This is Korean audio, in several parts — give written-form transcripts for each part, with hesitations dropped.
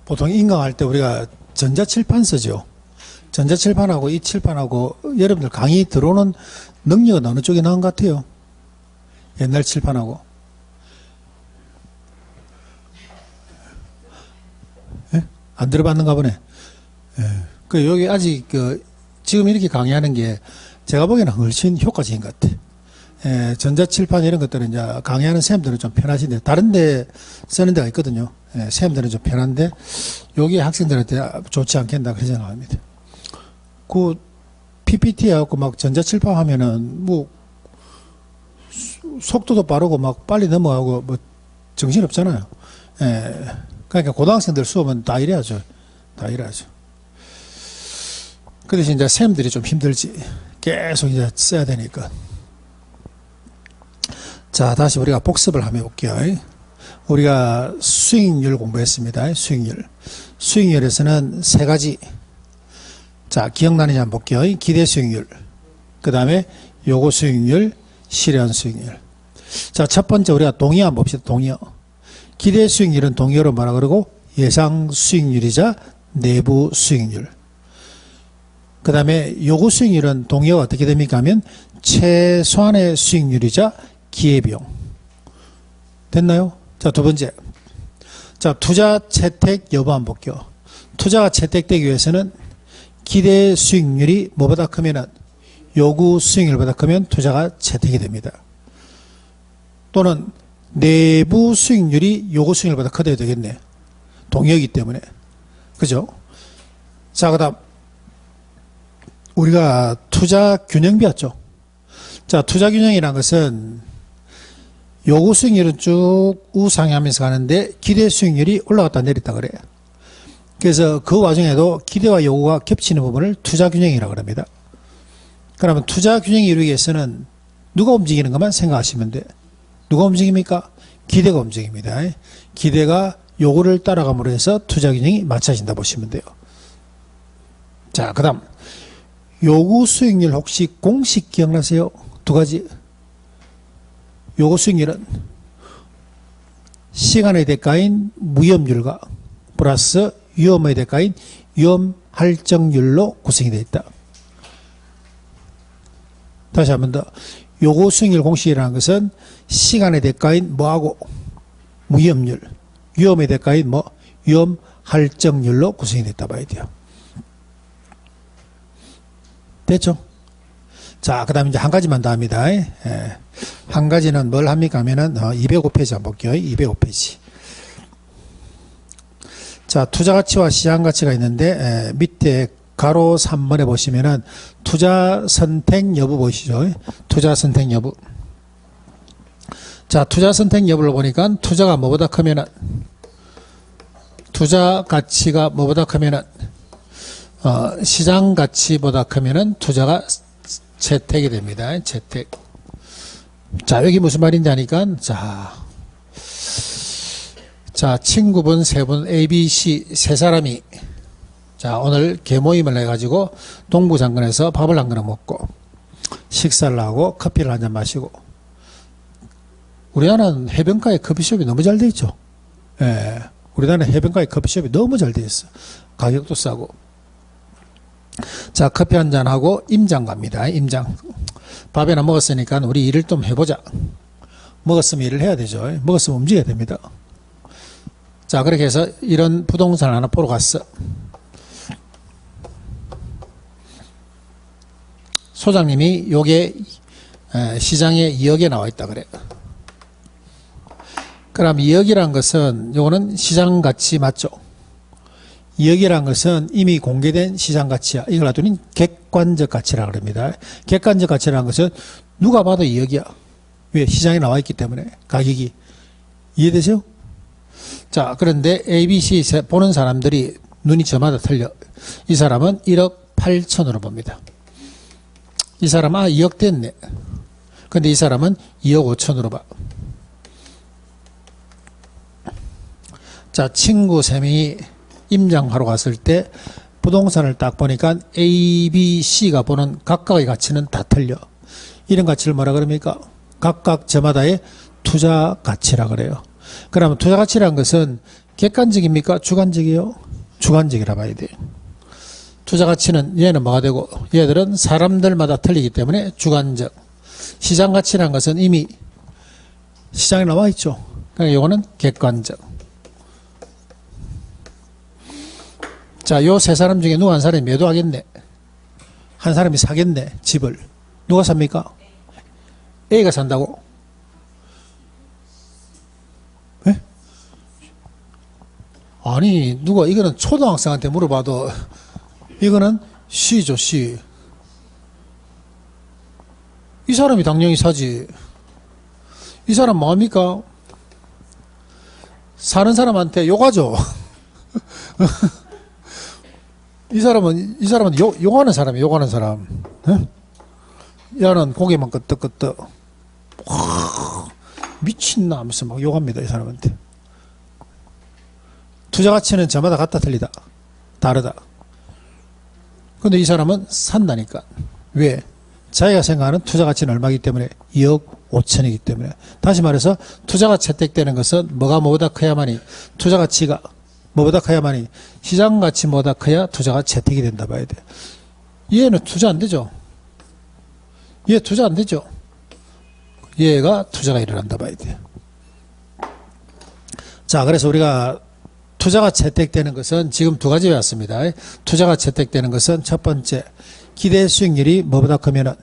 보통 인강할 때 우리가 전자칠판 쓰죠. 전자칠판하고 이 칠판하고 여러분들 강의 들어오는 능력은 어느 쪽이 나은 것 같아요? 옛날 칠판하고. 예? 안 들어봤는가 보네. 예. 그 여기 아직 지금 이렇게 강의하는 게 제가 보기에는 훨씬 효과적인 것 같아. 예, 전자칠판 이런 것들은 이제 강의하는 선생님들은 좀 편하신데 다른 데 쓰는 데가 있거든요. 예, 선생님들은 좀 편한데 여기 학생들한테 좋지 않겠나 그런 생각합니다. 그 PPT 하고 막 전자칠판 하면은 뭐 속도도 빠르고 막 빨리 넘어가고 뭐 정신없잖아요. 예, 그러니까 고등학생들 수업은 다 이래야죠. 다 이래야죠. 그 대신 이제 선생님들이 좀 힘들지. 계속 이제 써야 되니까. 자, 다시 우리가 복습을 한번 해볼게요. 우리가 수익률 공부했습니다. 수익률. 수익률에서는 세 가지. 자, 기억나는지 한번 볼게요. 기대 수익률. 그 다음에 요구 수익률, 실현 수익률. 자, 첫 번째 우리가 동의어 한번 봅시다. 동의어. 기대 수익률은 동의어로 뭐라 그러고 예상 수익률이자 내부 수익률. 그 다음에 요구 수익률은 동의어가 어떻게 됩니까 하면 최소한의 수익률이자 기회비용. 됐나요? 자, 두 번째. 자, 투자 채택 여부 한번 볼게요. 투자가 채택되기 위해서는 기대 수익률이 뭐보다 크면은 요구 수익률보다 크면 투자가 채택이 됩니다. 또는 내부 수익률이 요구 수익률보다 커야 되겠네. 동의어이기 때문에. 그죠? 자, 그 다음 우리가 투자 균형 배웠죠. 자, 투자 균형이라는 것은 요구 수익률은 쭉 우상향하면서 가는데 기대 수익률이 올라갔다 내렸다 그래요. 그래서 그 와중에도 기대와 요구가 겹치는 부분을 투자 균형이라고 합니다. 그러면 투자 균형이 이루기 위해서는 누가 움직이는 것만 생각하시면 돼. 누가 움직입니까? 기대가 움직입니다. 기대가 요구를 따라감으로 해서 투자 균형이 맞춰진다 보시면 돼요. 자, 그 다음 요구 수익률 혹시 공식 기억나세요? 두 가지. 요구 수익률은 시간의 대가인 무위험률과 플러스 위험의 대가인 위험 할증률로 구성이 되어 있다. 다시 한 번 더. 요구 수익률 공식이라는 것은 시간의 대가인 뭐하고 무위험률, 위험의 대가인 뭐 위험 할증률로 구성이 됐다 봐야 돼요. 됐죠? 자, 그 다음에 이제 한 가지만 더 합니다. 예. 한 가지는 뭘 합니까 하면은 205페이지 한번 볼게요. 205페이지. 자, 투자 가치와 시장 가치가 있는데 밑에 가로 3번에 보시면은 투자 선택 여부 보시죠. 투자 선택 여부. 자, 투자 선택 여부를 보니까 투자가 뭐보다 크면은 투자 가치가 뭐보다 크면은 시장 가치보다 크면은 투자가 채택이 됩니다. 채택. 자, 여기 무슨 말인지 아니까 자, 친구분 세 분 A, B, C 세 사람이 자, 오늘 개모임을 해가지고 동부장군에서 밥을 한 그릇 먹고 식사를 하고 커피를 한 잔 마시고. 우리나라는 해변가에 커피숍이 너무 잘 돼 있죠. 예, 우리나라는 해변가에 커피숍이 너무 잘 돼 있어. 가격도 싸고. 자, 커피 한 잔 하고 임장 갑니다. 임장. 밥이나 먹었으니까 우리 일을 좀 해보자. 먹었으면 일을 해야 되죠. 먹었으면 움직여야 됩니다. 자, 그렇게 해서 이런 부동산 하나 보러 갔어. 소장님이 요게 시장에 2억에 나와 있다 그래요. 그럼 2억이란 것은 요거는 시장 가치 맞죠? 2억이란 것은 이미 공개된 시장 가치야. 이걸 놔두니 객관적 가치라고 합니다. 객관적 가치라는 것은 누가 봐도 2억이야. 왜? 시장에 나와 있기 때문에 가격이. 이해되세요? 자, 그런데 ABC 보는 사람들이 눈이 저마다 틀려. 이 사람은 1억 8천으로 봅니다. 이 사람은 2억 됐네. 근데 이 사람은 2억 5천으로 봐. 자, 친구 3명이 임장하러 갔을 때 부동산을 딱 보니까 A, B, C가 보는 각각의 가치는 다 틀려. 이런 가치를 뭐라 그럽니까? 각각 저마다의 투자 가치라 그래요. 그러면 투자 가치라는 것은 객관적입니까? 주관적이요? 주관적이라 봐야 돼요. 투자 가치는 얘는 뭐가 되고 얘들은 사람들마다 틀리기 때문에 주관적. 시장 가치라는 것은 이미 시장에 나와 있죠. 그러니까 이거는 객관적. 자, 요 세 사람 중에 누가 한 사람이 매도하겠네. 한 사람이 사겠네. 집을. 누가 삽니까? A가 산다고? 네? 아니, 누가 이거는 초등학생한테 물어봐도 이거는 C죠, C. 이 사람이 당연히 사지. 이 사람 뭐합니까? 사는 사람한테 욕하죠. 이 사람은 욕하는 사람이에요. 욕하는 사람. 네? 야는 고개만 끄떡끄떡. 미친나 하면서 막 욕합니다. 이 사람한테. 투자 가치는 저마다 같다 틀리다. 다르다. 근데 이 사람은 산다니까. 왜? 자기가 생각하는 투자 가치는 얼마이기 때문에 2억 5천이기 때문에. 다시 말해서 투자가 채택되는 것은 뭐가 뭐보다 커야만이 투자 가치가 뭐보다 커야만이 시장 가치보다 커야 투자가 채택이 된다 봐야 돼. 얘는 투자 안 되죠. 얘 투자 안 되죠. 얘가 투자가 일어난다 봐야 돼. 자, 그래서 우리가 투자가 채택되는 것은 지금 두 가지 배웠습니다. 투자가 채택되는 것은 첫 번째, 기대 수익률이 뭐보다 크면은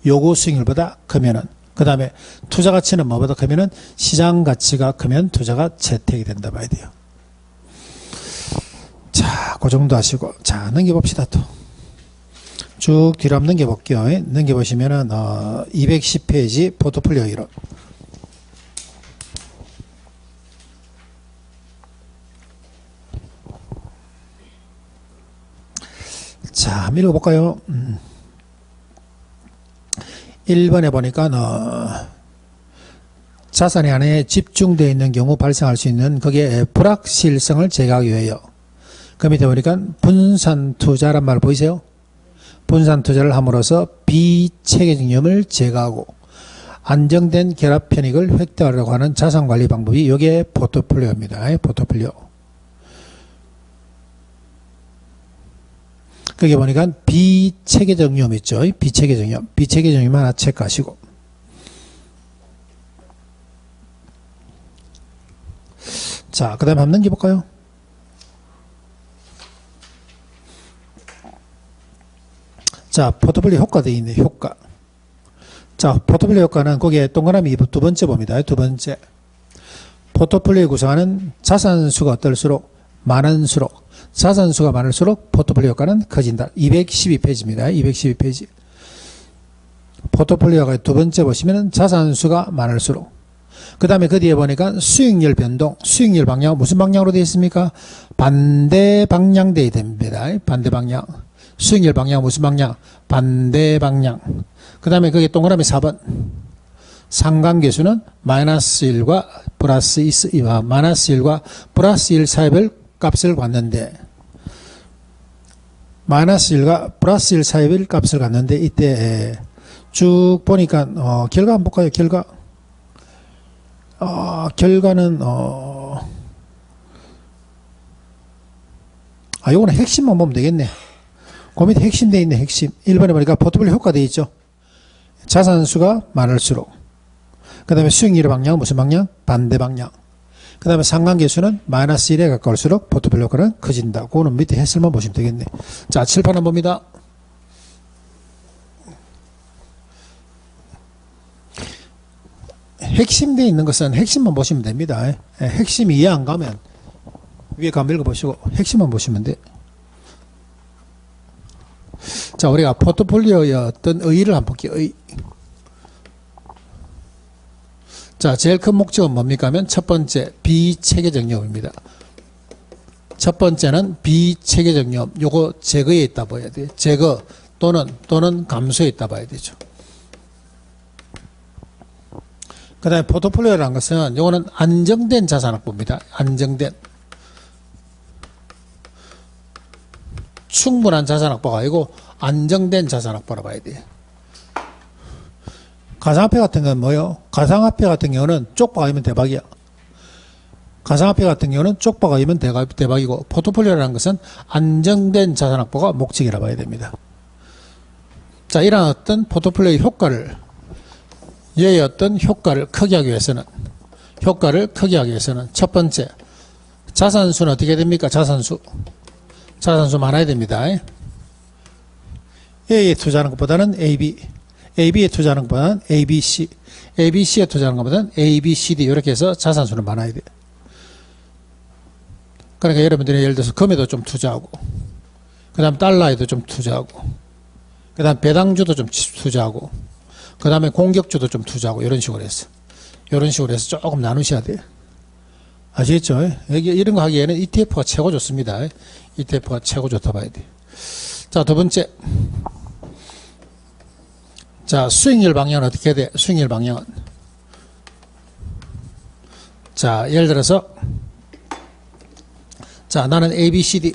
요구 수익률보다 크면은, 그 다음에 투자 가치는 뭐보다 크면은 시장 가치가 크면 투자가 채택이 된다 봐야 돼요. 자, 그 정도 하시고, 자, 넘겨봅시다 또. 쭉 뒤로 한번 넘겨볼게요. 넘겨보시면은 210페이지 포트폴리오 이론. 자, 한번 읽어볼까요? 1번에 보니까 자산의 안에 집중되어 있는 경우 발생할 수 있는 거기에 불확실성을 제거하기 위하여, 그 밑에 보니까 분산 투자란 말 보이세요? 분산 투자를 함으로써 비체계적념을 제거하고 안정된 결합 편익을 획득하려고 하는 자산관리 방법이 이게 포트폴리오입니다. 포트폴리오. 거기 보니까 비체계적념 있죠. 비체계적념. 비체계적념 하나 체크하시고. 자, 그 다음에 한번 넘겨볼까요? 자, 포트폴리오 효과 되어 있네, 효과. 자, 포트폴리오 효과는 거기에 동그라미 두 번째 봅니다. 두 번째. 포트폴리오 구성하는 자산수가 어떨수록 많은수록, 자산수가 많을수록 포트폴리오 효과는 커진다. 212페이지입니다. 212페이지. 포트폴리오가 두 번째 보시면 자산수가 많을수록. 그 다음에 그 뒤에 보니까 수익률 변동, 수익률 방향, 무슨 방향으로 되어 있습니까? 반대 방향 되어야 됩니다. 반대 방향. 수익률 방향 무슨 방향? 반대 방향. 그 다음에 거기 동그라미 4번. 상관계수는 마이너스 1과 플러스 1과 마이너스 1과 플러스 1 사이별 값을 갖는데, 마이너스 1과 플러스 1 사이별 값을 갖는데, 이때 쭉 보니까 결과 한번 볼까요? 결과. 결과는 요거는 핵심만 보면 되겠네. 그 밑에 핵심 돼 있네, 핵심. 1번에 보니까 포트폴리오 효과 돼 있죠. 자산수가 많을수록. 그 다음에 수익률의 방향은 무슨 방향? 반대 방향. 그 다음에 상관계수는 마이너스 1에 가까울수록 포트폴리오 효과는 커진다. 그거는 밑에 해설만 보시면 되겠네. 자, 칠판 한번 봅니다. 핵심 돼 있는 것은 핵심만 보시면 됩니다. 핵심이 이해 안 가면 위에 가면 읽어보시고 핵심만 보시면 돼. 자, 우리가 포트폴리오의 어떤 의의를 한번 볼게요. 의. 자, 제일 큰 목적은 뭡니까 하면 첫 번째, 비체계적념입니다. 첫 번째는 비체계적념. 요거 제거에 있다 봐야 돼요. 제거 또는 감소에 있다 봐야 되죠. 그 다음에 포트폴리오라는 것은 요거는 안정된 자산 확보입니다. 안정된. 충분한 자산 확보가 아니고 안정된 자산 확보라 봐야 돼요. 가상화폐 같은 건 뭐요? 가상화폐 같은 경우는 쪽박 아니면 대박이야. 가상화폐 같은 경우는 쪽박이면 대박이고, 포트폴리오라는 것은 안정된 자산 확보가 목적이라 봐야 됩니다. 자, 이러한 어떤 포트폴리오의 효과를, 얘의 어떤 효과를 크게 하기 위해서는, 첫 번째, 자산수는 어떻게 됩니까? 자산수 많아야 됩니다. A에 투자하는 것보다는 AB, AB에 투자하는 것보다는 ABC, ABC에 투자하는 것보다는 ABCD, 이렇게 해서 자산수는 많아야 돼요. 그러니까 여러분들이 예를 들어서 금에도 좀 투자하고, 그 다음 달러에도 좀 투자하고, 그 다음 배당주도 좀 투자하고, 그 다음에 공격주도 좀 투자하고, 이런 식으로 해서 조금 나누셔야 돼요. 아시겠죠? 여기 이런 거 하기에는 ETF가 최고 좋습니다. ETF가 최고 좋다 봐야 돼요. 자, 두 번째. 자, 수익률 방향은 어떻게 해야 돼? 수익률 방향은. 자, 예를 들어서, 자, 나는 ABCD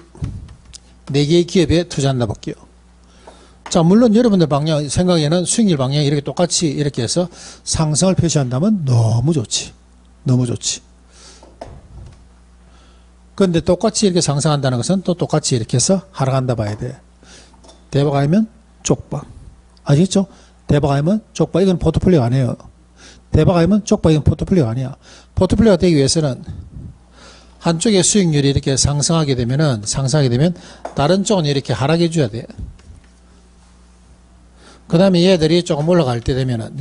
4개의 기업에 투자한다 볼게요. 자, 물론 여러분들 생각에는 수익률 방향이 이렇게 똑같이 이렇게 해서 상승을 표시한다면 너무 좋지. 그런데 똑같이 이렇게 상승한다는 것은 또 똑같이 이렇게 해서 하락한다 봐야 돼. 대박 아니면 쪽박. 아시겠죠? 대박 아니면 쪽박. 이건 포트폴리오 아니에요. 대박 아니면 쪽박. 이건 포트폴리오 아니야. 포트폴리오가 되기 위해서는 한쪽의 수익률이 이렇게 상승하게 되면 다른 쪽은 이렇게 하락해 줘야 돼. 그 다음에 얘들이 조금 올라갈 때 되면은,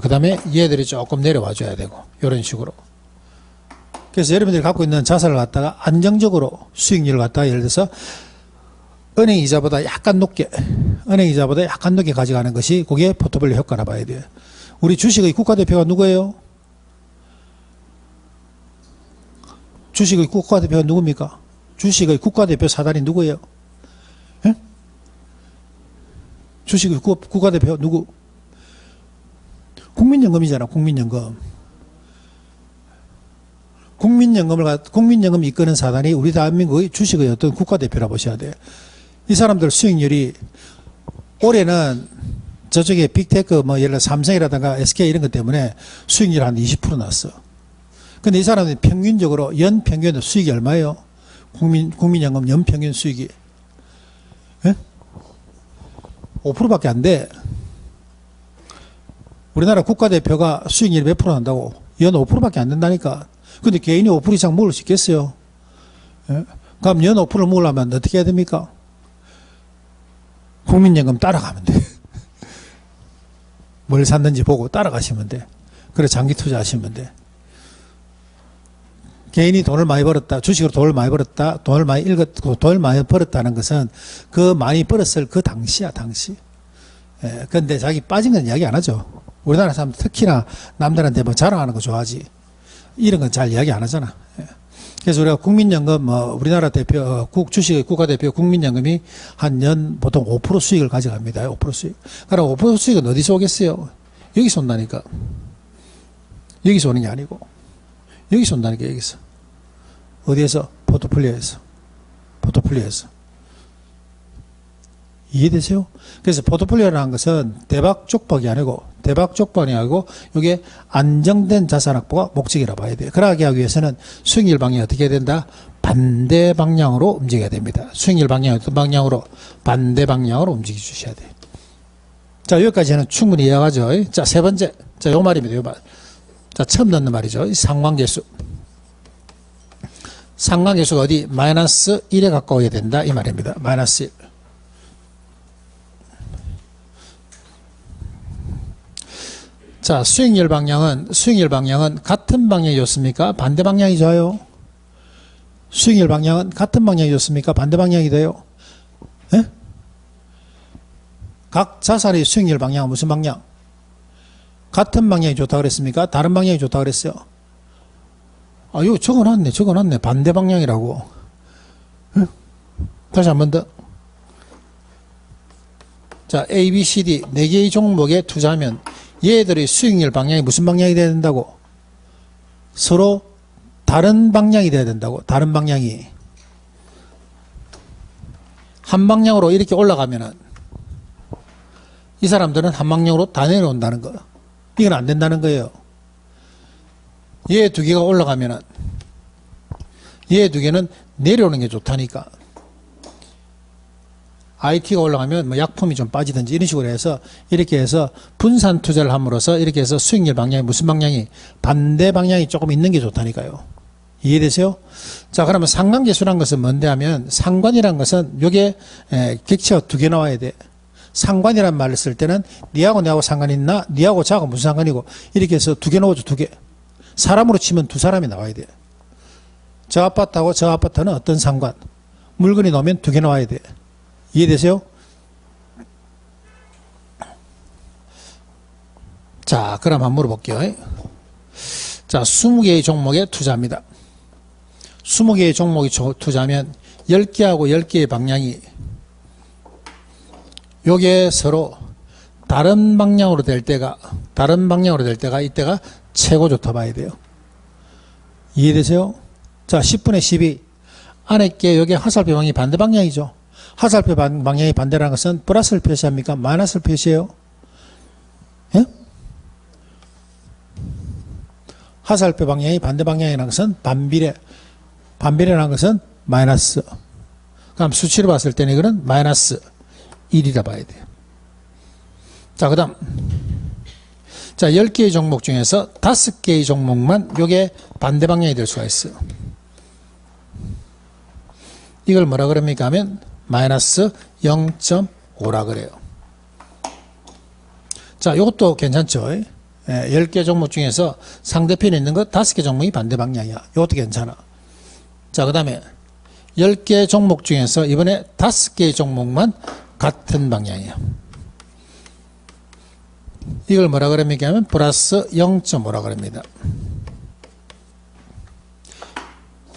그 다음에 얘들이 조금 내려와 줘야 되고, 이런 식으로. 그래서 여러분들이 갖고 있는 자산을 갖다가 안정적으로 수익률을 갖다가 예를 들어서 은행 이자보다 약간 높게 가져가는 것이 그게 포트폴리오 효과라 봐야 돼요. 우리 주식의 국가대표가 누구예요? 주식의 국가대표가 누굽니까? 주식의 국가대표 사단이 누구예요? 에? 주식의 국가대표 누구? 국민연금이잖아. 국민연금 이끄는 사단이 우리 대한민국의 주식의 어떤 국가대표라 보셔야 돼요. 이 사람들 수익률이 올해는 저쪽에 빅테크 예를 들어 삼성이라든가 SK 이런 것 때문에 수익률 한 20% 났어. 근데 이 사람들이 평균적으로 연평균 수익이 얼마예요? 국민연금 연평균 수익이 5%밖에 안 돼. 우리나라 국가대표가 수익률이 몇 프로 난다고? 연 5%밖에 안 된다니까. 근데 개인이 5% 이상 먹을 수 있겠어요? 그럼 연 5%를 먹으려면 어떻게 해야 됩니까? 국민연금 따라가면 돼. 뭘 샀는지 보고 따라가시면 돼. 그래 장기 투자하시면 돼. 개인이 돈을 많이 벌었다, 주식으로 돈을 많이 벌었다, 돈을 많이 벌었다는 것은 그 많이 벌었을 그 당시야, 당시. 근데 자기 빠진 건 이야기 안 하죠. 우리나라 사람 특히나 남들한테 자랑하는 거 좋아하지. 이런 건 잘 이야기 안 하잖아. 그래서 우리가 국민연금, 우리나라 대표, 주식의 국가대표 국민연금이 한 년 보통 5% 수익을 가져갑니다. 5% 수익. 그럼 5% 수익은 어디서 오겠어요? 여기서 온다니까. 여기서 오는 게 아니고. 여기서 온다니까, 여기서. 어디에서? 포트폴리오에서. 이해되세요? 그래서 포트폴리오라는 것은 대박 쪽박이 아니고 이게 안정된 자산 확보가 목적이라 봐야 돼요. 그러게 하기 위해서는 수익률 방향이 어떻게 해야 된다? 반대 방향으로 움직여야 됩니다. 수익률 방향이 어떤 방향으로? 반대 방향으로 움직여 주셔야 돼요. 자, 여기까지는 충분히 이해하죠. 자, 세 번째. 자, 요 말입니다. 요 말. 자, 처음 듣는 말이죠. 상관계수. 상관계수가 어디? 마이너스 1에 가까워야 된다. 이 말입니다. 마이너스 1. 자, 수익률 방향은 같은 방향이 좋습니까? 반대 방향이 좋아요? 수익률 방향은 같은 방향이 좋습니까? 반대 방향이 돼요? 예? 각 자산의 수익률 방향은 무슨 방향? 같은 방향이 좋다고 그랬습니까? 다른 방향이 좋다고 그랬어요? 아, 이거 적어놨네. 반대 방향이라고. 예? 다시 한 번 더. 자, A, B, C, D 4개의 종목에 투자하면 얘들의 수익률 방향이 무슨 방향이 돼야 된다고? 서로 다른 방향이 돼야 된다고. 다른 방향이. 한 방향으로 이렇게 올라가면은 이 사람들은 한 방향으로 다 내려온다는 거. 이건 안 된다는 거예요. 얘 두 개가 올라가면은 얘 두 개는 내려오는 게 좋다니까. IT가 올라가면 뭐 약품이 좀 빠지든지 이런 식으로 해서 이렇게 해서 분산 투자를 함으로써 이렇게 해서 수익률 방향이 무슨 방향이 반대 방향이 조금 있는 게 좋다니까요. 이해되세요? 자, 그러면 상관계수란 것은 뭔데 하면 상관이란 것은 요게 객체가 두 개 나와야 돼. 상관이란 말을 쓸 때는 니하고 내하고 상관이 있나? 니하고 저하고 무슨 상관이고 이렇게 해서 두 개 넣어줘. 두 개. 사람으로 치면 두 사람이 나와야 돼. 저 아파트하고 저 아파트는 어떤 상관. 물건이 나오면 두 개 나와야 돼. 이해되세요? 자, 그럼 한번 물어볼게요. 자, 20개의 종목에 투자합니다. 20개의 종목이 투자하면 10개하고 10개의 방향이 요게 서로 다른 방향으로 될 때가 이때가 최고 좋다 봐야 돼요. 이해되세요? 자, 10분의 12 안에 게 요게 화살표 방향이 반대 방향이죠. 화살표 방향이 반대라는 것은 플러스를 표시합니까? 마이너스를 표시해요? 예? 화살표 방향이 반대 방향이라는 것은 반비례. 반비례라는 것은 마이너스. 그럼 수치로 봤을 때는 이거는 마이너스 1이라 봐야 돼요. 자, 그 다음. 자, 10개의 종목 중에서 5개의 종목만 요게 반대 방향이 될 수가 있어요. 이걸 뭐라 그럽니까 하면 마이너스 0.5라 그래요. 자, 이것도 괜찮죠? 10개 종목 중에서 상대편에 있는 것 5개 종목이 반대 방향이야. 이것도 괜찮아. 자, 그 다음에 10개 종목 중에서 이번에 5개의 종목만 같은 방향이야. 이걸 뭐라 그럽니까 하면 플러스 0.5라 그럽니다.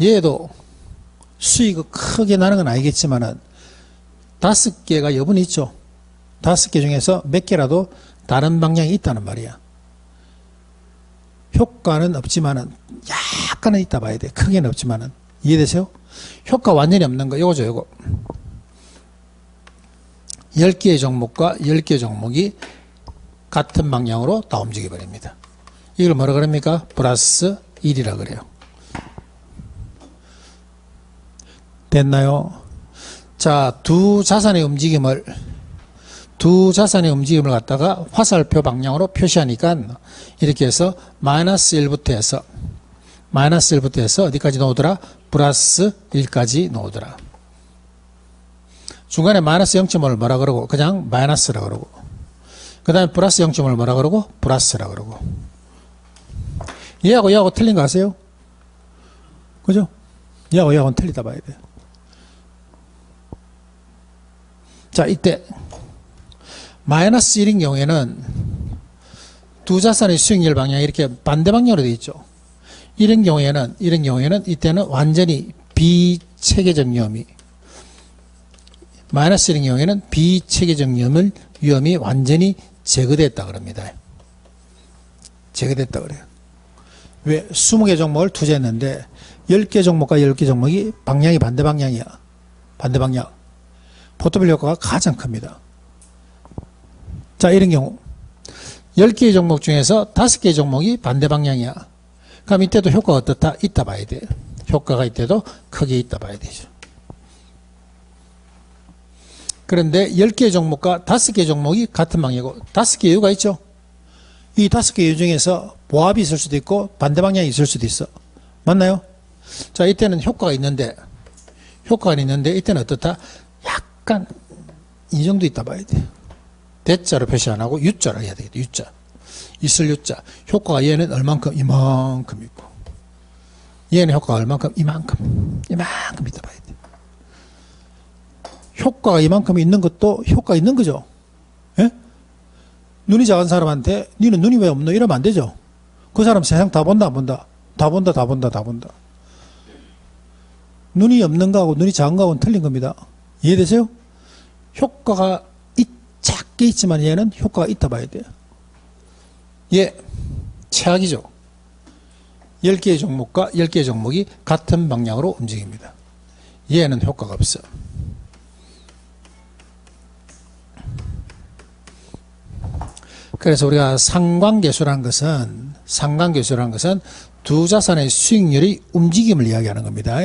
얘도 수익이 크게 나는 건 아니겠지만은 5개가 여분이 있죠. 5개 중에서 몇 개라도 다른 방향이 있다는 말이야. 효과는 없지만은 약간은 있다 봐야 돼. 크게는 없지만은. 이해되세요? 효과 완전히 없는 거 요거죠, 요거. 10개의 종목과 10개의 종목이 같은 방향으로 다 움직여 버립니다. 이걸 뭐라 그럽니까? 플러스 1이라 그래요. 됐나요? 자, 두 자산의 움직임을 갖다가 화살표 방향으로 표시하니까 이렇게 해서 마이너스 1부터 해서 어디까지 나오더라? 플러스 1까지 나오더라. 중간에 마이너스 0.5를 뭐라 그러고 그냥 마이너스라 그러고 그 다음에 플러스 0.5를 뭐라 그러고 플러스라 그러고 얘하고 틀린 거 아세요? 그죠? 얘하고는 틀리다 봐야 돼요. 자, 이때 마이너스 1인 경우에는 두 자산의 수익률 방향이 이렇게 반대 방향으로 되어 있죠. 이런 경우에는 이때는 완전히 비체계적 위험이 마이너스 1인 경우에는 비체계적 위험이 완전히 제거됐다 그럽니다. 제거됐다 그래요. 왜? 20개 종목을 투자했는데 10개 종목과 10개 종목이 방향이 반대 방향이야. 반대 방향. 포트폴리오 효과가 가장 큽니다. 자, 이런 경우 10개의 종목 중에서 5개의 종목이 반대 방향이야. 그럼 이때도 효과가 어떻다? 있다 봐야 돼요. 효과가 이때도 크게 있다 봐야 되죠. 그런데 10개의 종목과 5개의 종목이 같은 방향이고 5개 이유가 있죠. 이 5개 이유 중에서 보합이 있을 수도 있고 반대 방향이 있을 수도 있어. 맞나요? 자, 이때는 효과가 있는데 이때는 어떻다? 약간 이 정도 있다 봐야 돼요. 대자로 표시 안 하고 U자로 해야 되겠다. U자. 있을 U자. 효과가 얘는 얼만큼? 이만큼 있고. 얘는 효과가 얼만큼? 이만큼 있다 봐야 돼. 효과가 이만큼 있는 것도 효과 있는 거죠. 예? 눈이 작은 사람한테 니는 눈이 왜 없노? 이러면 안 되죠. 그 사람 세상 다 본다, 안 본다? 다 본다. 눈이 없는 거하고 눈이 작은 거하고는 틀린 겁니다. 이해되세요? 효과가 작게 있지만 얘는 효과가 있다 봐야 돼요. 얘 최악이죠. 10개의 종목과 10개의 종목이 같은 방향으로 움직입니다. 얘는 효과가 없어. 그래서 우리가 상관계수라는 것은 두 자산의 수익률의 움직임을 이야기하는 겁니다.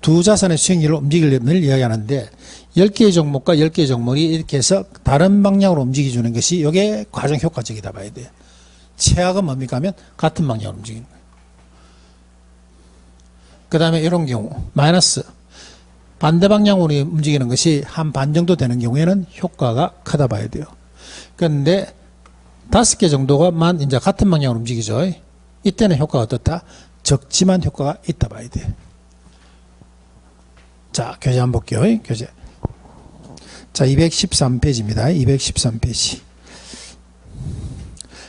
두 자산의 수익률을 움직임을 이야기하는데 10개의 종목과 10개의 종목이 이렇게 해서 다른 방향으로 움직여주는 것이 이게 과정 효과적이다 봐야 돼요. 최악은 뭡니까 하면 같은 방향으로 움직이는 거예요. 그 다음에 이런 경우 마이너스 반대 방향으로 움직이는 것이 한 반 정도 되는 경우에는 효과가 크다 봐야 돼요. 그런데 5개 정도가만 이제 같은 방향으로 움직이죠. 이때는 효과가 어떻다? 적지만 효과가 있다 봐야 돼. 자, 교재 한번 볼게요. 교재. 자, 213페이지입니다. 213페이지.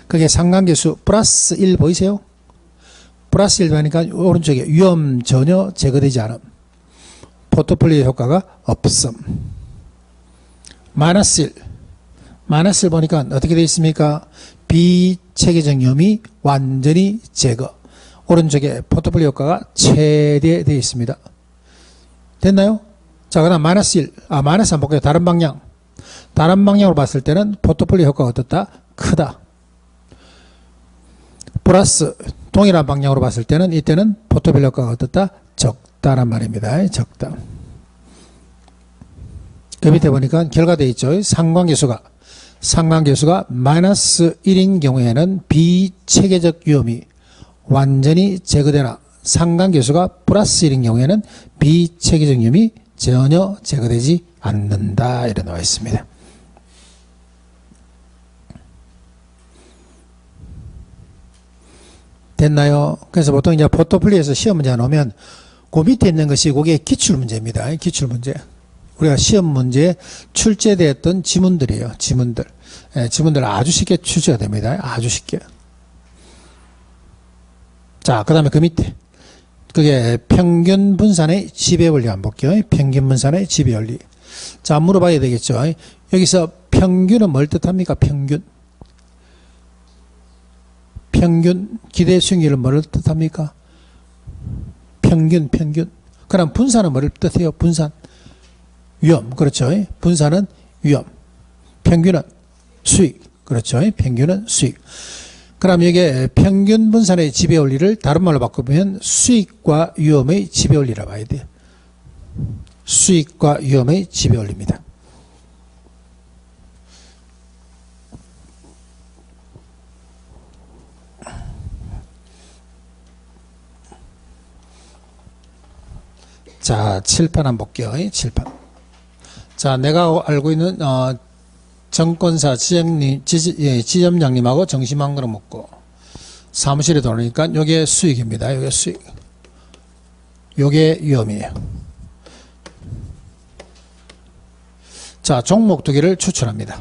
그게 상관계수 플러스 1 보이세요? 플러스 1 보니까 오른쪽에 위험 전혀 제거되지 않음. 포트폴리오 효과가 없음. 마이너스 1. 마이너스 1 보니까 어떻게 되어 있습니까? 비체계적 위험이 완전히 제거. 오른쪽에 포트폴리오 효과가 최대되어 있습니다. 됐나요? 자, 그 다음 마이너스 1. 마이너스 한번 볼게요. 다른 방향. 다른 방향으로 봤을 때는 포트폴리오 효과가 어떻다? 크다. 플러스 동일한 방향으로 봤을 때는 이때는 포트폴리오 효과가 어떻다? 적다란 말입니다. 적다. 그 밑에 보니까 결과되어 있죠. 상관계수가 마이너스 1인 경우에는 비체계적 위험이 완전히 제거되나 상관계수가 플러스 1인 경우에는 비체계적 위험이 전혀 제거되지 않는다. 이렇게 나와 있습니다. 됐나요? 그래서 보통 이제 포트폴리오에서 시험 문제가 나오면 그 밑에 있는 것이 그게 기출문제입니다. 기출문제. 우리가 시험 문제에 출제되었던 지문들이에요. 지문들. 지문들 아주 쉽게 출제가 됩니다. 아주 쉽게. 자, 그 다음에 그 밑에. 그게 평균 분산의 지배원리 한번 볼게요. 평균 분산의 지배원리. 자, 물어봐야 되겠죠. 여기서 평균은 뭘 뜻합니까? 평균. 평균, 기대 수익률은 뭘 뜻합니까? 평균. 그럼 분산은 뭘 뜻해요? 분산. 위험. 그렇죠. 분산은 위험. 평균은 수익. 그렇죠. 평균은 수익. 그럼 이게 평균 분산의 지배원리를 다른 말로 바꾸면 수익과 위험의 지배원리라고 봐야 돼요. 수익과 위험의 지배원리입니다. 자, 칠판 한번 볼게요. 칠판. 자, 내가 알고 있는 정권사 지점장님하고 점심 한 그릇 먹고 사무실에 들어오니까 요게 수익입니다. 요게 수익. 요게 위험이에요. 자, 종목 두 개를 추천합니다.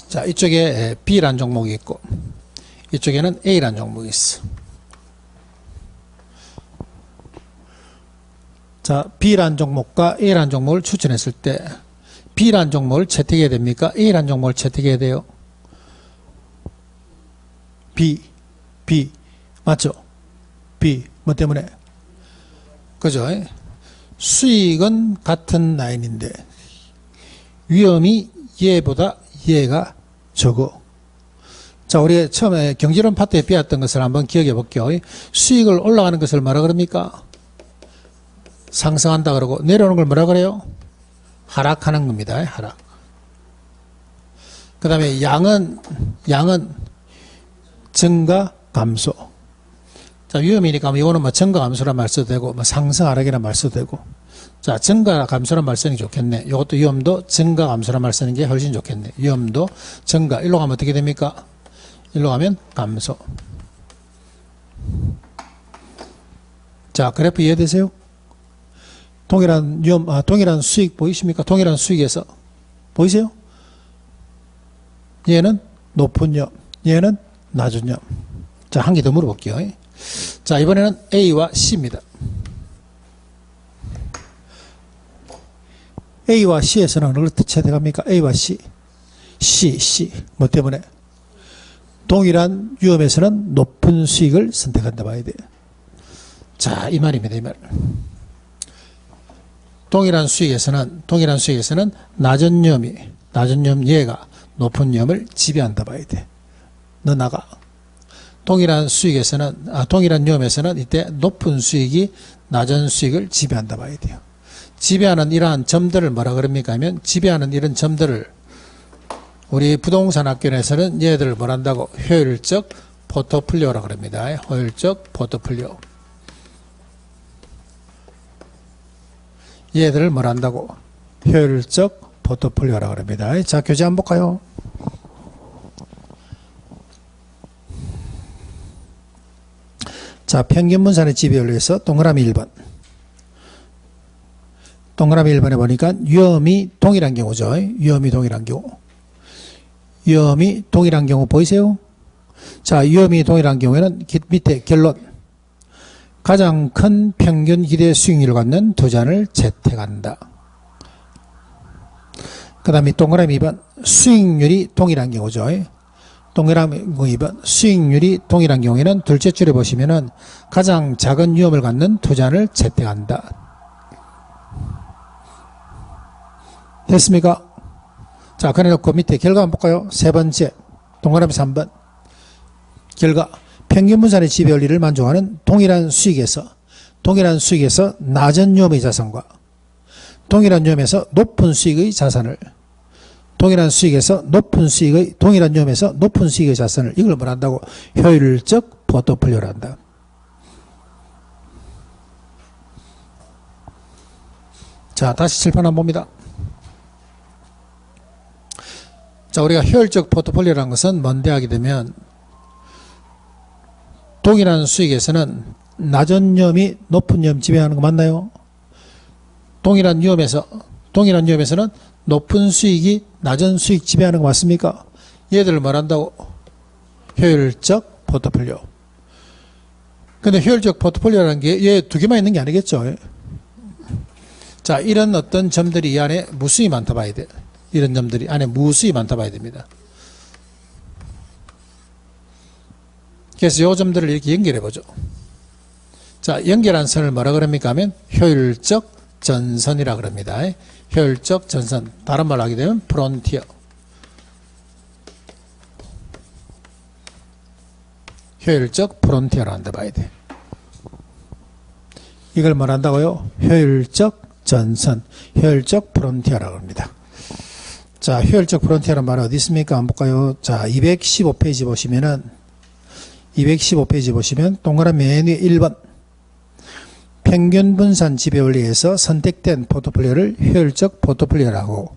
자, 이쪽에 B라는 종목이 있고 이쪽에는 A라는 종목이 있어. 자, B라는 종목과 A라는 종목을 추천했을 때 B라는 종목을 채택해야 됩니까? A라는 종목을 채택해야 돼요? B 맞죠? B 뭐 때문에? 그죠? 수익은 같은 라인인데 위험이 얘보다 얘가 적어. 자, 우리 처음에 경제론 파트에 배웠던 것을 한번 기억해 볼게요. 수익을 올라가는 것을 뭐라 그럽니까? 상승한다 그러고 내려오는 걸 뭐라 그래요? 하락하는 겁니다. 하락. 그 다음에 양은 증가 감소. 자, 위험이니까 이거는 뭐 증가 감소란 말 써도 되고 뭐 상승 하락이란 말 써도 되고. 자, 증가 감소란 말 쓰는 게 좋겠네. 이것도 위험도 증가 감소란 말 쓰는 게 훨씬 좋겠네. 위험도 증가. 일로 가면 어떻게 됩니까? 일로 가면 감소. 자, 그래프 이해되세요? 동일한 위험, 동일한 수익 보이십니까? 동일한 수익에서 보이세요? 얘는 높은 위험, 얘는 낮은 위험. 자, 한 개 더 물어볼게요. 자, 이번에는 A와 C입니다. A와 C에서는 어느 걸 채택합니까? A와 C. C. 뭐 때문에? 동일한 위험에서는 높은 수익을 선택한다 봐야 돼요. 자, 이 말입니다. 이 말. 동일한 수익에서는 낮은 위험 얘가 높은 위험을 지배한다 봐야 돼. 너 나가. 동일한 수익에서는, 동일한 위험에서는 이때 높은 수익이 낮은 수익을 지배한다 봐야 돼요. 지배하는 이러한 점들을 뭐라 그럽니까 하면, 지배하는 이런 점들을 우리 부동산 학교에서는 얘들을 뭘 한다고? 효율적 포트폴리오라 그럽니다. 효율적 포트폴리오. 얘들을 뭘 한다고? 효율적 포트폴리오라 그럽니다. 자, 교재 한번 볼까요? 자, 평균 분산의 지배율에서 동그라미 1번. 동그라미 1번에 보니까 위험이 동일한 경우죠. 위험이 동일한 경우. 위험이 동일한 경우 보이세요? 자, 위험이 동일한 경우에는 밑에 결론. 가장 큰 평균 기대 수익률을 갖는 투자를 채택한다. 그 다음에 동그라미 2번. 수익률이 동일한 경우죠. 동그라미 2번. 수익률이 동일한 경우에는 둘째 줄에 보시면은 가장 작은 위험을 갖는 투자를 채택한다. 됐습니까? 자, 그래놓고 밑에 결과 한번 볼까요? 세 번째, 동그라미 3번. 결과, 평균 분산의 지배율을 만족하는 동일한 수익에서 낮은 위험의 자산과 동일한 위험에서 높은 수익의 자산을, 동일한 위험에서 높은 수익의 자산을, 이걸 뭘 한다고? 효율적 포트폴리오를 한다. 자, 다시 칠판 한번 봅니다. 자, 우리가 효율적 포트폴리오라는 것은 뭔데 하게 되면, 동일한 수익에서는 낮은 위험이 높은 위험 지배하는 거 맞나요? 동일한 위험에서는 높은 수익이 낮은 수익 지배하는 거 맞습니까? 얘들을 말한다고? 효율적 포트폴리오. 근데 효율적 포트폴리오라는 게 얘 두 개만 있는 게 아니겠죠? 자, 이런 어떤 점들이 이 안에 무수히 많다 봐야 돼. 이런 점들이 안에 무수히 많다 봐야 됩니다. 그래서 이 점들을 이렇게 연결해 보죠. 자, 연결한 선을 뭐라 그럽니까 하면 효율적 전선이라 그럽니다. 효율적 전선. 다른 말로 하게 되면 프론티어. 효율적 프론티어라 한다 봐야 돼. 이걸 말한다고요? 효율적 전선, 효율적 프론티어라고 합니다. 자, 효율적 프론티어라는 말은 어디 있습니까? 한번 볼까요? 자, 215페이지 보시면 동그라미 맨 위에 1번. 평균 분산 지배 원리에서 선택된 포트폴리오를 효율적 포트폴리오라고.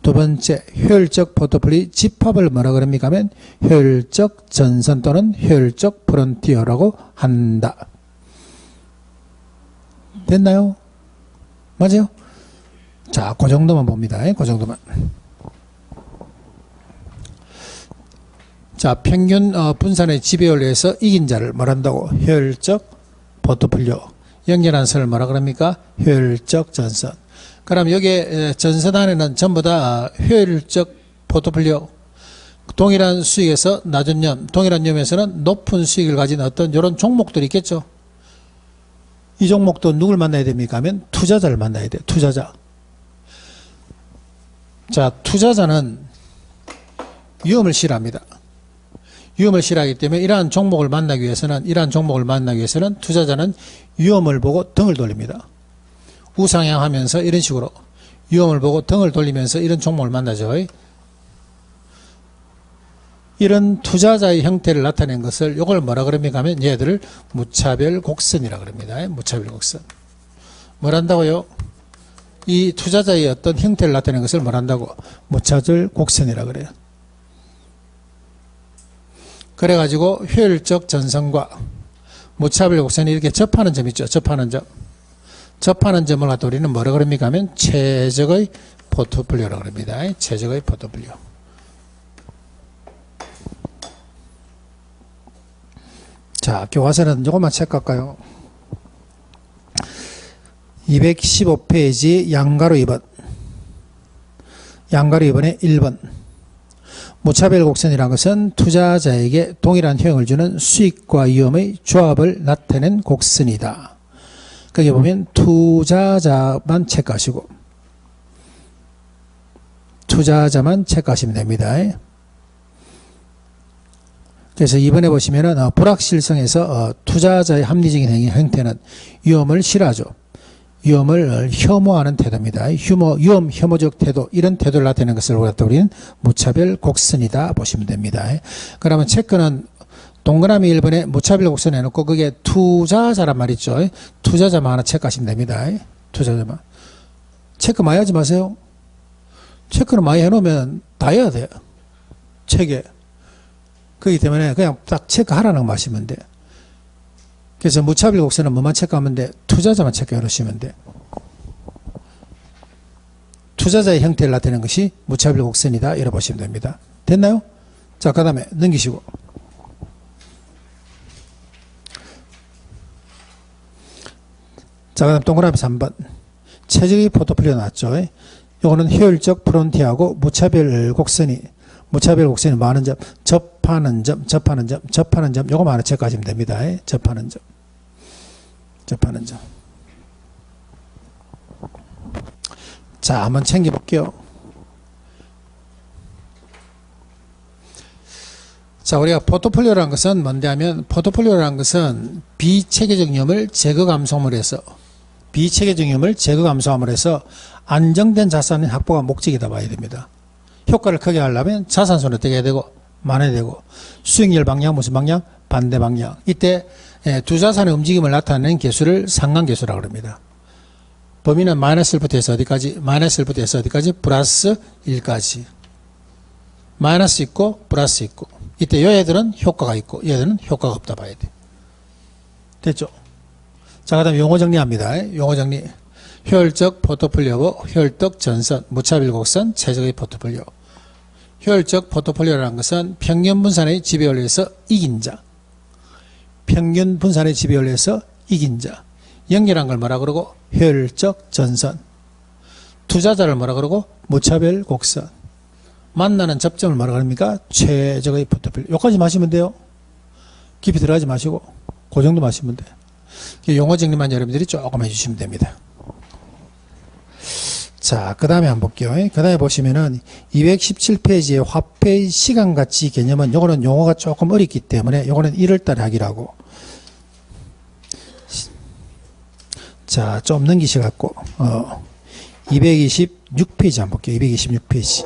두 번째, 효율적 포트폴리오 집합을 뭐라 그럽니까 하면 효율적 전선 또는 효율적 프론티어라고 한다. 됐나요? 맞아요? 자, 그 정도만 봅니다. 그 정도만. 자, 평균 분산의 지배율에서 이긴 자를 말한다고? 효율적 포트폴리오. 연결한 선을 뭐라 그럽니까? 효율적 전선. 그럼 여기 전선 안에는 전부 다 효율적 포트폴리오. 동일한 수익에서 낮은 위험, 동일한 위험에서는 높은 수익을 가진 어떤 이런 종목들이 있겠죠. 이 종목도 누굴 만나야 됩니까 하면 투자자를 만나야 돼요. 투자자. 자, 투자자는 위험을 싫어합니다. 위험을 싫어하기 때문에 이러한 종목을 만나기 위해서는 투자자는 위험을 보고 등을 돌립니다. 우상향하면서 이런 식으로 위험을 보고 등을 돌리면서 이런 종목을 만나죠. 이런 투자자의 형태를 나타낸 것을 이걸 뭐라 그럽니까 하면 얘들을 무차별 곡선이라 그럽니다. 무차별 곡선. 뭘 한다고요? 이 투자자의 어떤 형태를 나타낸 것을 뭘 한다고? 무차별 곡선이라 그래요. 그래가지고 효율적 전선과 무차별 곡선이 이렇게 접하는 점 있죠. 접하는 점을 갖다 우리는 뭐라 그럽니까 하면 최적의 포트폴리오라고 합니다. 최적의 포트폴리오. 자, 교과서는 이것만 체크할까요? 215페이지 양가로 2번. 양가로 2번에 1번. 무차별 곡선이라는 것은 투자자에게 동일한 효용을 주는 수익과 위험의 조합을 나타낸 곡선이다. 거기 보면 투자자만 체크하시고 투자자만 체크하시면 됩니다. 그래서 이번에 보시면은 불확실성에서 투자자의 합리적인 형태는 위험을 싫어하죠. 위험을 혐오하는 태도입니다. 위험 혐오적 태도, 이런 태도를 나타내는 것을 우리는 무차별 곡선이다 보시면 됩니다. 그러면 체크는 동그라미 1번에 무차별 곡선 해놓고 그게 투자자란 말이죠. 투자자만 하나 체크하시면 됩니다. 투자자만. 체크 많이 하지 마세요. 체크는 많이 해놓으면 다 해야 돼요. 책에. 그렇기 때문에 그냥 딱 체크하라는 거 마시면 돼. 그래서 무차별 곡선은 뭐만 체크하면 돼? 투자자만 체크해 놓으시면 돼. 투자자의 형태를 나타내는 것이 무차별 곡선이다. 이렇게 보시면 됩니다. 됐나요? 자, 그 다음에 넘기시고. 자, 그 다음 동그라미 3번. 최적의 포트폴리오 나왔죠. 요거는 효율적 프론티하고 무차별 곡선이 많은 점, 접하는 점, 요거만 하나 체크하시면 됩니다. 접하는 점. 자, 한번 챙겨볼게요. 자, 우리가 포트폴리오라는 것은 뭔데 하면, 포트폴리오라는 것은 비체계적 위험을 제거 감소함으로 해서, 안정된 자산의 확보가 목적이다 봐야 됩니다. 효과를 크게 하려면 자산손을 어떻게 해야 되고, 많아야 되고, 수익률 방향, 무슨 방향? 반대 방향. 이때 두 자산의 움직임을 나타내는 개수를 상관계수라고 합니다. 범위는 마이너스 1부터 해서 어디까지? 플러스 1까지. 마이너스 있고, 플러스 있고. 이때 얘들은 효과가 있고, 얘들은 효과가 없다 봐야 돼. 됐죠? 자, 그 다음에 용어 정리합니다. 용어 정리. 효율적 포트폴리오고 효율적 전선, 무차별 곡선, 최적의 포트폴리오. 효율적 포트폴리오라는 것은 평균 분산의 지배 원리에서 이긴 자. 연결한 걸 뭐라 그러고? 효율적 전선. 투자자를 뭐라 그러고? 무차별 곡선. 만나는 접점을 뭐라 그럽니까? 최적의 포트폴리오. 여기까지 마시면 돼요. 깊이 들어가지 마시고 그 정도 마시면 돼요. 용어 정리만 여러분들이 조금 해주시면 됩니다. 자, 그 다음에 한번 볼게요. 그 다음에 보시면은 217페이지의 화폐의 시간가치 개념은 요거는 용어가 조금 어렵기 때문에 요거는 1월달에 하기로 하고. 자, 좀 넘기셔갖고 226페이지 한번 볼게요. 226페이지.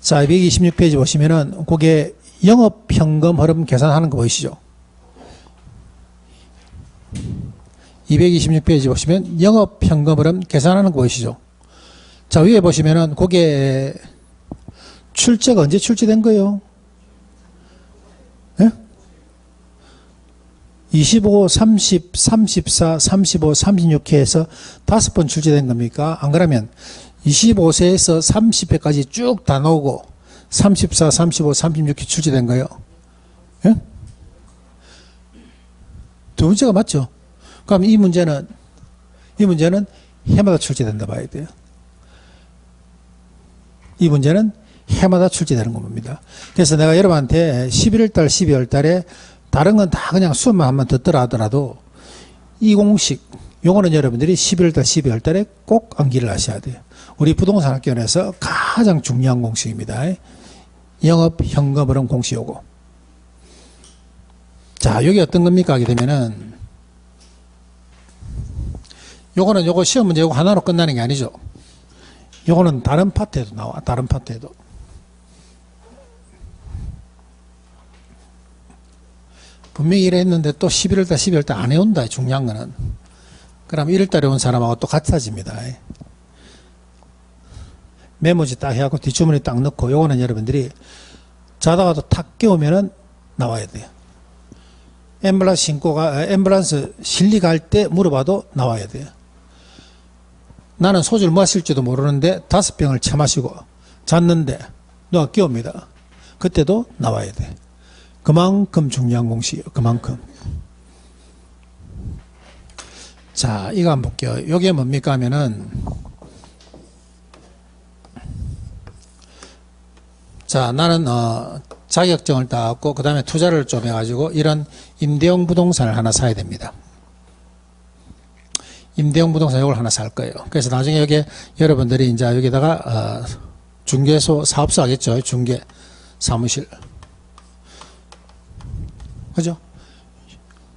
자, 226페이지 보시면은 그게 영업현금 흐름 계산하는 거 보이시죠? 226페이지 보시면 영업현금 흐름 계산하는 거 보이시죠? 자, 위에 보시면은 그게 출제가 언제 출제된 거예요? 예? 25, 30, 34, 35, 36회 해서 5번 출제된 겁니까? 안 그러면 25세에서 30회까지 쭉 다 나오고 34, 35, 36회 출제된 거예요. 예? 두 번째가 맞죠? 그럼 이 문제는 해마다 출제된다 봐야 돼요. 이 문제는 해마다 출제되는 겁니다. 그래서 내가 여러분한테 11월달, 12월달에 다른 건 다 그냥 수업만 한번 듣더라 하더라도 이 공식, 요거는 여러분들이 11월달, 12월달에 꼭 암기를 하셔야 돼요. 우리 부동산학교에서 가장 중요한 공식입니다. 영업 현금 흐름 공식 요거. 자, 여기 어떤 겁니까? 하게 되면은 요거는 요거 시험 문제 요거 하나로 끝나는 게 아니죠. 요거는 다른 파트에도 나와. 다른 파트에도. 분명히 이래 했는데 또 11월달, 12월달 안 해온다. 중요한 거는. 그럼 1월달에 온 사람하고 또 같아집니다. 메모지 딱 해갖고 뒷주머니 딱 넣고 요거는 여러분들이 자다가도 탁 깨우면은 나와야 돼요. 앰뷸런스 실리가 할 때 물어봐도 나와야 돼요. 나는 소주를 마실지도 모르는데 5병을 처마시고 잤는데 누가 깨웁니다. 그때도 나와야 돼. 그만큼 중요한 공식이에요. 그만큼. 자, 이거 한번 볼게요. 이게 뭡니까 하면은 자, 나는 자격증을 따왔고 그 다음에 투자를 좀 해가지고 이런 임대용 부동산을 하나 사야 됩니다. 임대용 부동산 이걸 하나 살 거예요. 그래서 나중에 여기 여러분들이 이제 여기다가 중개소 사업소 하겠죠. 중개 사무실. 그죠?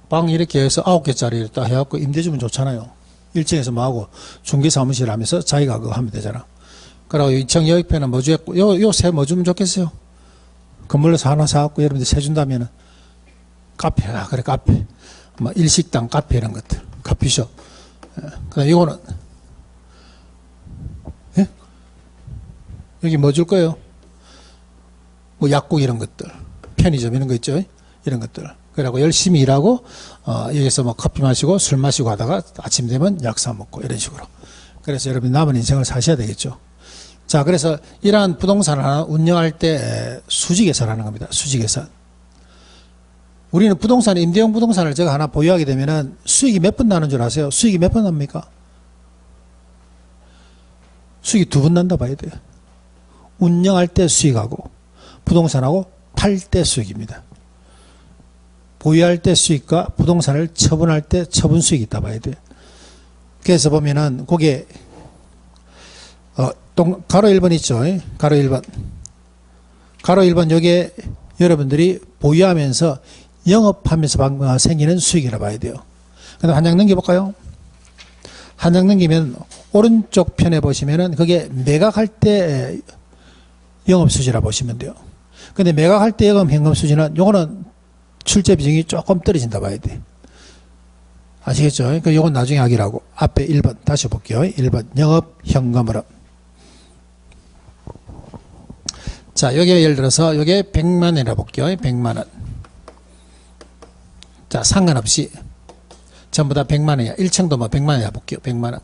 방 이렇게 해서 9개짜리 딱 해갖고 임대 주면 좋잖아요. 1층에서 뭐 하고 중개 사무실 하면서 자기가 그거 하면 되잖아. 그리고 2층 여익편은 뭐 주겠고, 요 세 뭐 주면 좋겠어요? 건물에서 하나 사갖고 여러분들 세 준다면은 카페야. 그래, 카페. 뭐 일식당, 카페 이런 것들. 커피숍. 그 다음 이거는, 예? 여기 뭐 줄 거예요? 뭐 약국 이런 것들. 편의점 이런 거 있죠? 이런 것들. 그러고 열심히 일하고, 여기서 뭐 커피 마시고 술 마시고 하다가 아침 되면 약 사 먹고 이런 식으로. 그래서 여러분 남은 인생을 사셔야 되겠죠. 자, 그래서 이러한 부동산을 하나 운영할 때 수지계산하는 겁니다. 수지계산. 우리는 부동산, 임대용 부동산을 제가 하나 보유하게 되면은 수익이 몇 번 나는 줄 아세요? 수익이 몇 번 납니까? 수익이 2번 난다 봐야 돼요. 운영할 때 수익하고 부동산하고 팔 때 수익입니다. 보유할 때 수익과 부동산을 처분할 때 처분 수익이 있다 봐야 돼요. 그래서 보면은 그게 가로 1번 있죠. 가로 1번. 가로 1번 요게 여러분들이 보유하면서 영업하면서 생기는 수익이라 봐야 돼요. 그다음 한 장 넘겨볼까요? 한 장 넘기면 오른쪽 편에 보시면은 그게 매각할 때 영업수지라 보시면 돼요. 근데 매각할 때 영업수지는 요거는 출제 비중이 조금 떨어진다 봐야 돼. 아시겠죠? 그러니까 요건 나중에 하기라고. 앞에 1번 다시 볼게요. 1번 영업 현금으로. 자, 여기에 예를 들어서 요게 100만 원이라 볼게요. 100만 원. 자, 상관없이 전부 다 100만 원이야. 1층도 뭐 100만 원이야 볼게요. 100만 원.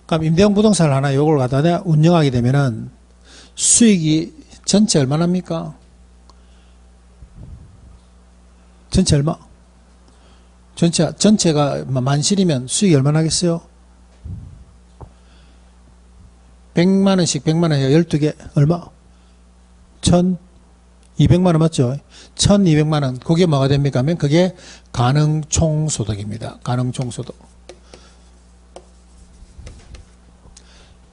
그럼 임대용 부동산을 하나 요걸 갖다가 운영하게 되면은 수익이 전체 얼마납니까? 전체 얼마? 전체가 만실이면 수익이 얼마나 하겠어요? 100만 원씩 100만 원이야. 12개 얼마? 1,200만 원 맞죠? 1,200만 원. 그게 뭐가 됩니까? 하면 그게 가능총소득입니다. 가능총소득.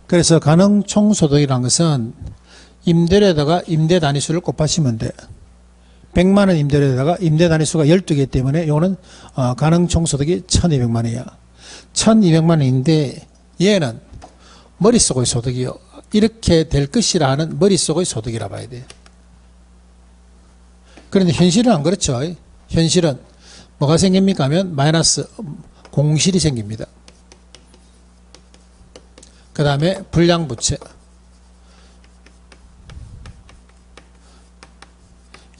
그래서 가능총소득이라는 것은 임대료에다가 임대 단위수를 곱하시면 돼. 100만 원 임대료에다가 임대 단위수가 12개 때문에 이거는 가능총소득이 1,200만 원이야. 1,200만 원인데 얘는 머릿속의 소득이요. 이렇게 될 것이라 하는 머릿속의 소득이라 봐야 돼. 그런데 현실은 안 그렇죠. 현실은 뭐가 생깁니까 하면 마이너스 공실이 생깁니다. 그 다음에 불량부채.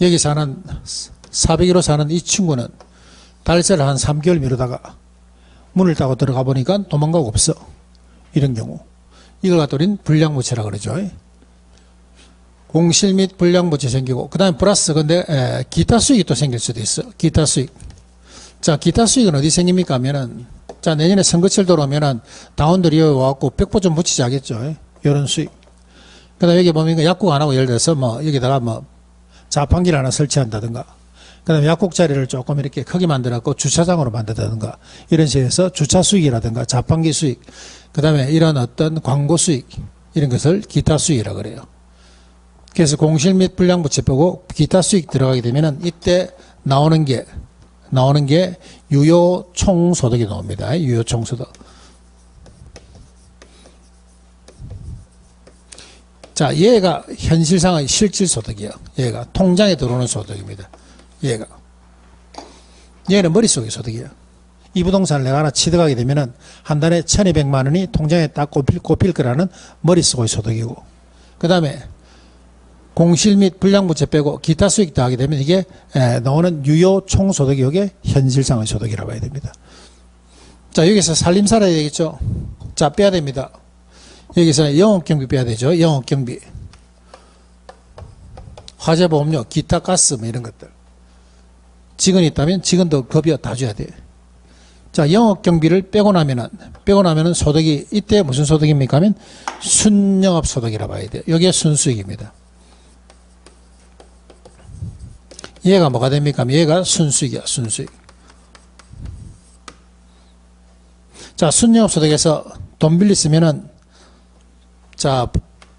여기 사는 401호 사는 이 친구는 달세를 한 3개월 미루다가 문을 따고 들어가 보니까 도망가고 없어. 이런 경우. 이걸 갖다 우리는 불량부채라 그러죠. 공실 및 불량부채 생기고, 그 다음에 플러스, 근데, 기타 수익이 또 생길 수도 있어. 기타 수익. 자, 기타 수익은 어디 생깁니까? 하면은, 자, 내년에 선거철 들어오면은, 다운들이 와갖고 벽보 좀 붙이자 하겠죠. 이런 수익. 그 다음에 여기 보면 약국 안 하고 예를 들어서 뭐, 여기다가 뭐, 자판기를 하나 설치한다든가, 그 다음에 약국 자리를 조금 이렇게 크게 만들어갖고 주차장으로 만든다든가, 이런 식으로 해서 주차 수익이라든가, 자판기 수익, 그 다음에 이런 어떤 광고 수익, 이런 것을 기타 수익이라고 그래요. 그래서 공실 및 불량부채 빼고 기타 수익 들어가게 되면은 이때 나오는 게 유효 총소득이 나옵니다. 유효 총소득. 자, 얘가 현실상의 실질 소득이에요. 얘가 통장에 들어오는 소득입니다. 얘는 머릿속의 소득이에요. 이 부동산을 내가 하나 취득하게 되면은 한 달에 1,200만 원이 통장에 딱 꼽힐 거라는 머릿속의 소득이고, 그 다음에 공실 및 불량부채 빼고 기타 수익 더하게 되면 이게 나오는 유효 총소득이 이게 현실상의 소득이라고 해야 됩니다. 자, 여기서 살림 살아야 되겠죠. 자, 빼야 됩니다. 여기서 영업경비 빼야 되죠. 영업경비. 화재보험료, 기타 가스 뭐 이런 것들. 직원이 있다면 직원도 급여 다 줘야 돼. 자, 영업경비를 빼고 나면은 소득이 이때 무슨 소득입니까 하면 순영업 소득이라 봐야 돼요. 이게 순수익입니다. 얘가 뭐가 됩니까 하면 얘가 순수익이야. 순수익. 자, 순영업 소득에서 돈 빌렸으면은 자,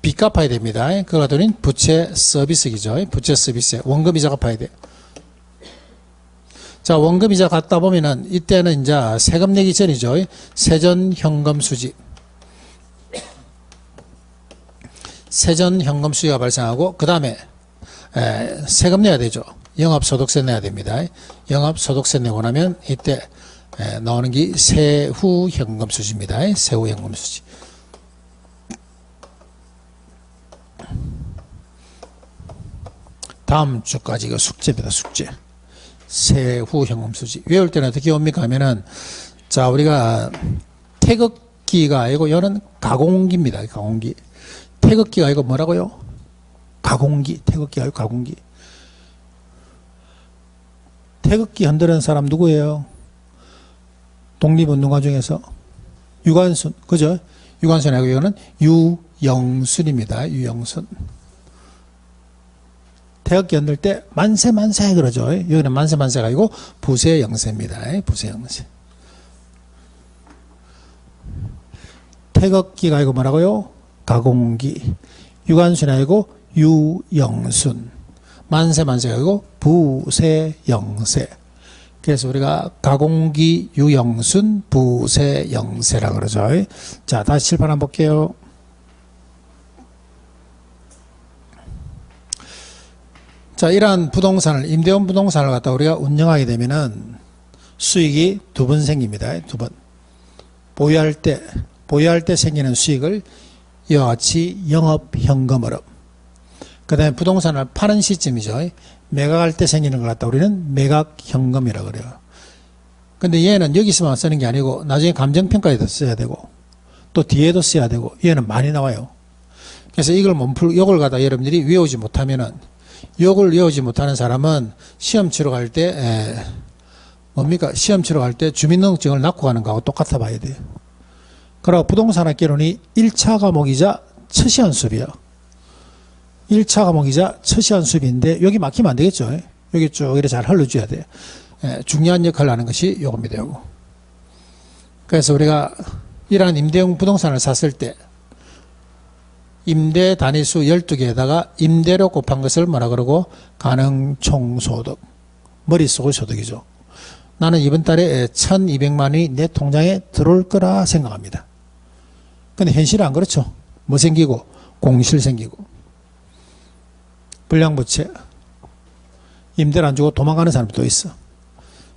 빚 갚아야 됩니다. 그거 갖더니 부채 서비스기죠. 부채 서비스. 원금 이자 갚아야 돼. 자, 원금 이자 갚다 보면은 이때는 이제 세금 내기 전이죠. 세전 현금 수지. 세전 현금 수지가 발생하고 그 다음에 세금 내야 되죠. 영업소득세 내야 됩니다. 영업소득세 내고 나면 이때 나오는 게 세후 현금 수지입니다. 세후 현금 수지. 다음 주까지 이거 숙제입니다. 숙제. 세후 현금 수지. 외울 때는 어떻게 옵니까 하면은, 자, 우리가 태극기가 아니고 이거는 가공기입니다. 가공기. 태극기가 아니고 뭐라고요? 가공기. 태극기가 아니고 가공기. 태극기 흔드는 사람 누구예요? 독립운동가 중에서 유관순. 그죠? 유관순 아니고 이거는 유영순입니다. 유영순. 태극기 흔들 때 만세 만세 그러죠. 여기는 만세 만세가 아니고 부세 영세입니다. 부세 영세. 태극기가 아니고 뭐라고요? 가공기. 유관순이 아니고 유영순. 만세 만세가 아니고 부세 영세. 그래서 우리가 가공기 유영순 부세 영세라 그러죠. 자, 다시 칠판 한번 볼게요. 자, 이러한 부동산을, 임대원 부동산을 갖다 우리가 운영하게 되면은 수익이 두 번 생깁니다. 두 번. 보유할 때 생기는 수익을 이와 같이 영업현금으로. 그 다음에 부동산을 파는 시점이죠. 매각할 때 생기는 걸 갖다 우리는 매각현금이라고 그래요. 근데 얘는 여기서만 쓰는 게 아니고 나중에 감정평가에도 써야 되고 또 뒤에도 써야 되고 얘는 많이 나와요. 그래서 이걸 요걸 갖다 여러분들이 외우지 못하면은 요걸 외우지 못하는 사람은 시험 치러 갈 때, 뭡니까? 시험 치러 갈 때 주민등록증을 놔고 가는 거하고 똑같아 봐야 돼요. 그리고 부동산학개론이 1차 과목이자 첫 시한 수업이에요. 1차 과목이자 첫 시한 수업인데 여기 막히면 안 되겠죠. 여기 쭉 이렇게 잘 흘러줘야 돼요. 중요한 역할을 하는 것이 요겁니다. 요거. 그래서 우리가 이러한 임대용 부동산을 샀을 때 임대 단위수 12개에다가 임대료 곱한 것을 뭐라 그러고 가능총소득. 머릿속의 소득이죠. 나는 이번 달에 1200만 원이 내 통장에 들어올 거라 생각합니다. 근데 현실은 안 그렇죠. 뭐 생기고 공실 생기고 불량부채 임대를 안 주고 도망가는 사람도 있어.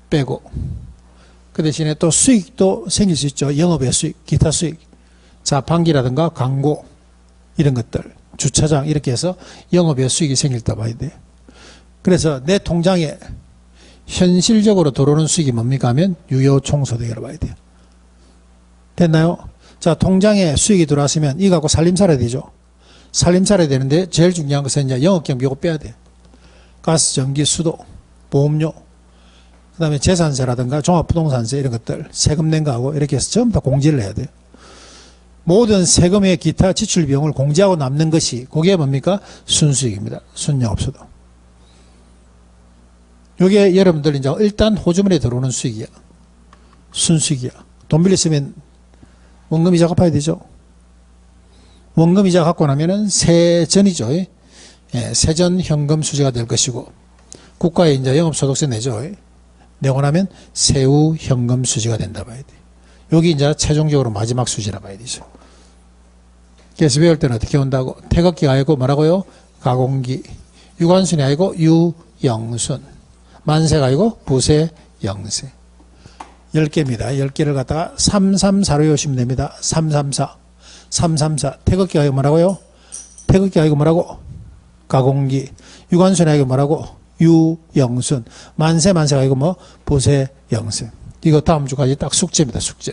빼고 그 대신에 또 수익도 생길 수 있죠. 영업의 수익, 기타 수익, 자판기라든가 광고 이런 것들, 주차장 이렇게 해서 영업의 수익이 생길다 봐야 돼. 그래서 내 통장에 현실적으로 들어오는 수익이 뭡니까 하면 유효총소득이라고 봐야 돼요. 됐나요? 자, 통장에 수익이 들어왔으면 이거 갖고 살림 살아야 되죠. 살림 살아야 되는데 제일 중요한 것은 이제 영업경비 요거 빼야 돼. 가스, 전기, 수도, 보험료, 그 다음에 재산세라든가 종합부동산세 이런 것들 세금 낸 거하고 이렇게 해서 전부 다 공제를 해야 돼요. 모든 세금의 기타 지출 비용을 공제하고 남는 것이 그게 뭡니까? 순수익입니다. 순영업소득. 이게 여러분들 이제 일단 호주머니에 들어오는 수익이야. 순수익이야. 돈 빌렸으면 원금이자 갚아야 되죠. 원금이자 갚고 나면은 세전이죠. 예, 세전 현금 수지가 될 것이고 국가에 이제 영업소득세 내죠. 내고 나면 세후 현금 수지가 된다 봐야 돼. 여기 이제 최종적으로 마지막 수지라 봐야 되죠. 그래서 외울 때는 어떻게 온다고? 태극기가 아니고 뭐라고요? 가공기. 유관순이 아니고 유영순. 만세가 아니고 부세 영세. 10개입니다. 10개를 갖다가 334로 외우시면 됩니다. 334. 334. 태극기가 아니고 뭐라고요? 태극기가 아니고 뭐라고? 가공기. 유관순이 아니고 뭐라고? 유영순. 만세가 아니고 뭐? 부세 영세. 이거 다음 주까지 딱 숙제입니다. 숙제.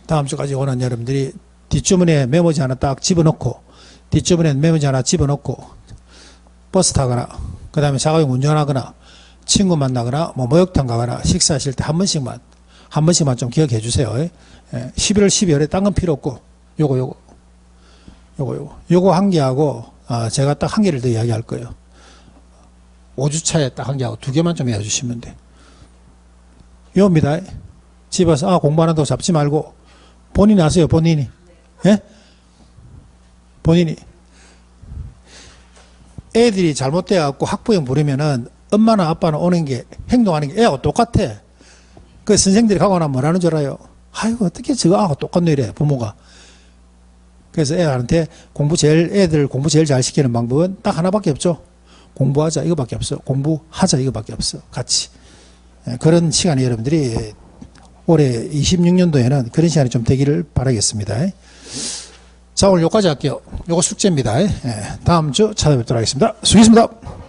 다음 주까지 오는 여러분들이 뒷주머니에 메모지 하나 딱 집어넣고 뒷주머니에 메모지 하나 집어넣고 버스 타거나 그 다음에 자가용 운전하거나 친구 만나거나 뭐 목욕탕 가거나 식사하실 때 한 번씩만 좀 기억해 주세요. 11월 12월에 딴 건 필요 없고 요거 한 개하고 제가 딱 한 개를 더 이야기할 거예요. 5주차에 딱 한 개하고 2개만 좀 해주시면 돼. 요겁니다. 집에서 공부하는다고 잡지 말고 본인이 하세요. 본인이. 예? 본인이. 애들이 잘못돼갖고 학부형 부르면은 엄마나 아빠는 오는 게 행동하는 게 애하고 똑같아. 그 선생들이 가고 나면 뭐라는 줄 알아요? 아이고 어떻게 저거 하고 똑같네 이래 부모가. 그래서 애한테 애들 공부 제일 잘 시키는 방법은 딱 하나밖에 없죠. 공부하자 이거밖에 없어. 공부하자 이거밖에 없어. 같이. 그런 시간이 여러분들이 올해 26년도에는 그런 시간이 좀 되기를 바라겠습니다. 자, 오늘 여기까지 할게요. 요거 숙제입니다. 다음 주 찾아뵙도록 하겠습니다. 수고하셨습니다.